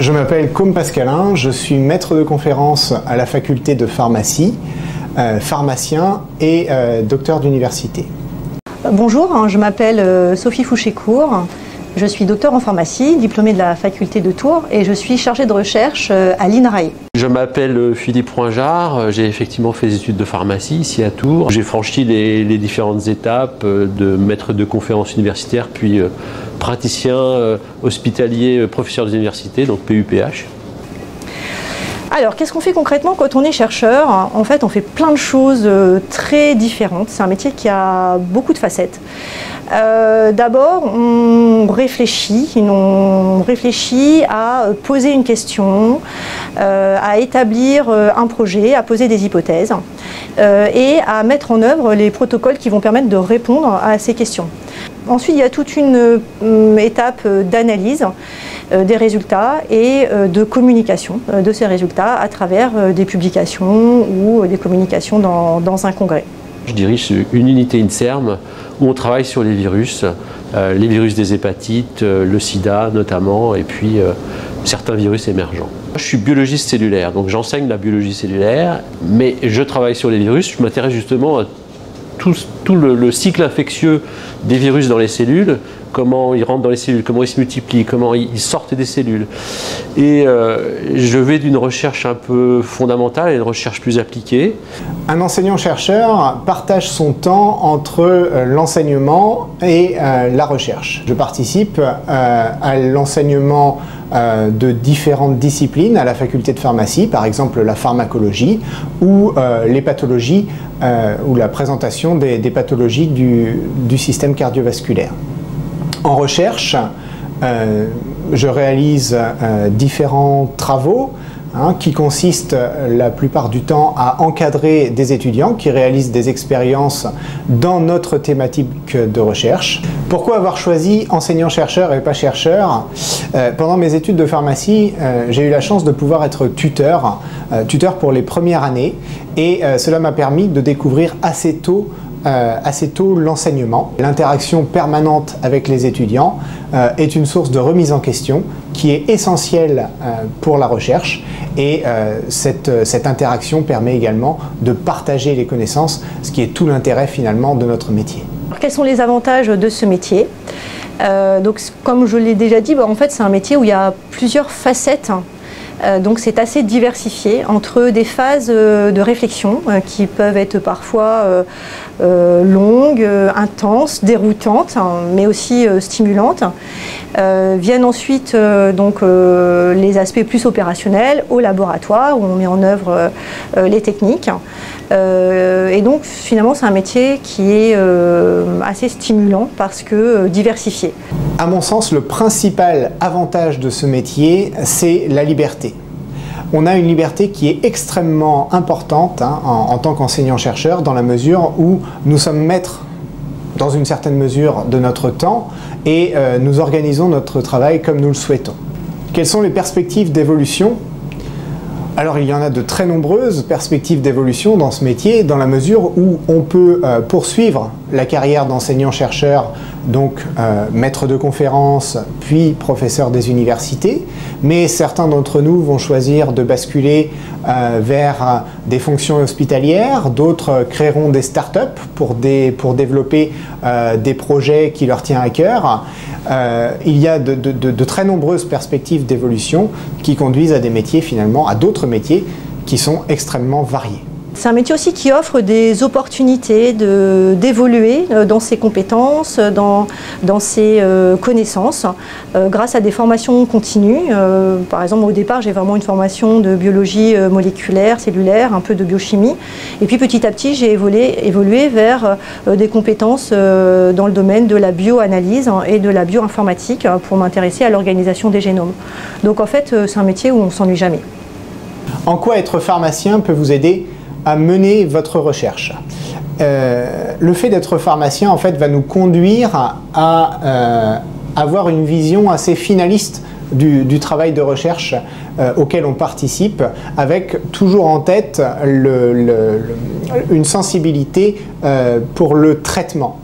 Je m'appelle Côme Pascalin, je suis maître de conférence à la faculté de pharmacie, pharmacien et docteur d'université. Bonjour, je m'appelle Sophie Fouché-Court, je suis docteur en pharmacie, diplômée de la faculté de Tours et je suis chargée de recherche à l'INRAE. Je m'appelle Philippe Roinjard, j'ai effectivement fait des études de pharmacie ici à Tours. J'ai franchi les différentes étapes de maître de conférence universitaire puis praticien hospitalier professeur des universités, donc PUPH. Alors, qu'est-ce qu'on fait concrètement quand on est chercheur? En fait, on fait plein de choses très différentes. C'est un métier qui a beaucoup de facettes. D'abord, on réfléchit à poser une question, à établir un projet, à poser des hypothèses et à mettre en œuvre les protocoles qui vont permettre de répondre à ces questions. Ensuite, il y a toute une étape d'analyse des résultats et de communication de ces résultats à travers des publications ou des communications dans un congrès. Je dirige une unité INSERM où on travaille sur les virus des hépatites, le sida notamment, et puis certains virus émergents. Je suis biologiste cellulaire, donc j'enseigne la biologie cellulaire, mais je travaille sur les virus, je m'intéresse justement à tout le cycle infectieux des virus dans les cellules, comment ils rentrent dans les cellules, comment ils se multiplient, comment ils sortent des cellules. Et je vais d'une recherche un peu fondamentale à une recherche plus appliquée. Un enseignant-chercheur partage son temps entre l'enseignement et la recherche. Je participe à l'enseignement de différentes disciplines à la faculté de pharmacie, par exemple la pharmacologie ou les pathologies ou la présentation des pathologies du système cardiovasculaire. En recherche, je réalise différents travaux qui consistent la plupart du temps à encadrer des étudiants qui réalisent des expériences dans notre thématique de recherche. Pourquoi avoir choisi enseignant-chercheur et pas chercheur? Pendant mes études de pharmacie, j'ai eu la chance de pouvoir être tuteur pour les premières années et cela m'a permis de découvrir assez tôt l'enseignement. L'interaction permanente avec les étudiants est une source de remise en question qui est essentielle pour la recherche et cette interaction permet également de partager les connaissances, ce qui est tout l'intérêt finalement de notre métier. Alors, quels sont les avantages de ce métier? Donc, comme je l'ai déjà dit, en fait c'est un métier où il y a plusieurs facettes. Donc c'est assez diversifié entre des phases de réflexion qui peuvent être parfois longues, intenses, déroutantes, mais aussi stimulantes. Viennent ensuite les aspects plus opérationnels au laboratoire où on met en œuvre les techniques. Et donc finalement c'est un métier qui est assez stimulant parce que diversifié. À mon sens, le principal avantage de ce métier, c'est la liberté. On a une liberté qui est extrêmement importante en tant qu'enseignant-chercheur dans la mesure où nous sommes maîtres dans une certaine mesure de notre temps et nous organisons notre travail comme nous le souhaitons. Quelles sont les perspectives d'évolution? Alors il y en a de très nombreuses perspectives d'évolution dans ce métier dans la mesure où on peut poursuivre la carrière d'enseignant-chercheur, donc maître de conférence, puis professeur des universités, mais certains d'entre nous vont choisir de basculer vers des fonctions hospitalières, d'autres créeront des startups pour développer des projets qui leur tiennent à cœur. Il y a de très nombreuses perspectives d'évolution qui conduisent à des métiers finalement, à d'autres métiers qui sont extrêmement variés. C'est un métier aussi qui offre des opportunités d'évoluer dans ses compétences, dans ses connaissances, grâce à des formations continues. Par exemple, au départ, j'ai vraiment une formation de biologie moléculaire, cellulaire, un peu de biochimie. Et puis petit à petit, j'ai évolué vers des compétences dans le domaine de la bioanalyse et de la bioinformatique pour m'intéresser à l'organisation des génomes. Donc en fait, c'est un métier où on ne s'ennuie jamais. En quoi être pharmacien peut vous aider à mener votre recherche? Le fait d'être pharmacien en fait va nous conduire à avoir une vision assez finaliste du travail de recherche auquel on participe, avec toujours en tête une sensibilité pour le traitement.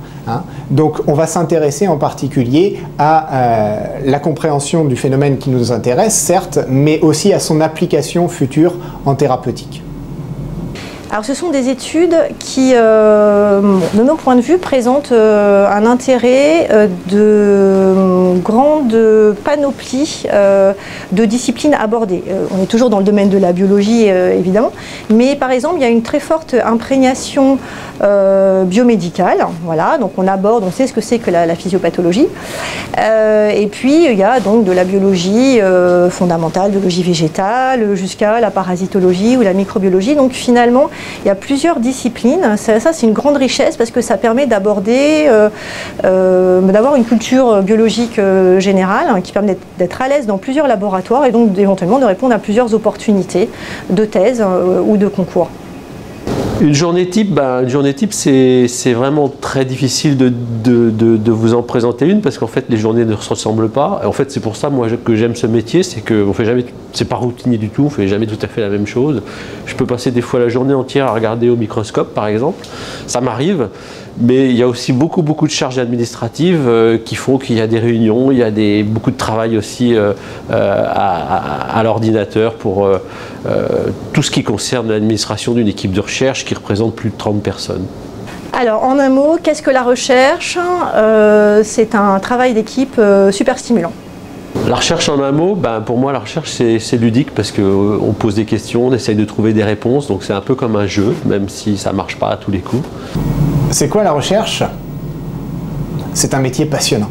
Donc on va s'intéresser en particulier à la compréhension du phénomène qui nous intéresse, certes, mais aussi à son application future en thérapeutique. Alors ce sont des études qui, de mon point de vue, présentent un intérêt de grande panoplie de disciplines abordées. On est toujours dans le domaine de la biologie, évidemment, mais par exemple, il y a une très forte imprégnation biomédicale. Voilà, donc on sait ce que c'est que la physiopathologie. Et puis, il y a donc de la biologie fondamentale, biologie végétale, jusqu'à la parasitologie ou la microbiologie. Donc finalement, il y a plusieurs disciplines. Ça c'est une grande richesse parce que ça permet d'aborder, d'avoir une culture biologique générale qui permet d'être à l'aise dans plusieurs laboratoires et donc éventuellement de répondre à plusieurs opportunités de thèse ou de concours. Une journée type, c'est vraiment très difficile de vous en présenter une parce qu'en fait les journées ne se ressemblent pas. Et en fait c'est pour ça moi que j'aime ce métier, c'est que c'est pas routinier du tout, on fait jamais tout à fait la même chose. Je peux passer des fois la journée entière à regarder au microscope par exemple, ça m'arrive. Mais il y a aussi beaucoup de charges administratives qui font qu'il y a des réunions, il y a beaucoup de travail aussi à l'ordinateur pour tout ce qui concerne l'administration d'une équipe de recherche qui représente plus de 30 personnes. Alors en un mot, qu'est-ce que la recherche? C'est un travail d'équipe super stimulant. La recherche en un mot, pour moi la recherche c'est ludique parce qu'on pose des questions, on essaye de trouver des réponses, donc c'est un peu comme un jeu, même si ça ne marche pas à tous les coups. C'est quoi la recherche? C'est un métier passionnant.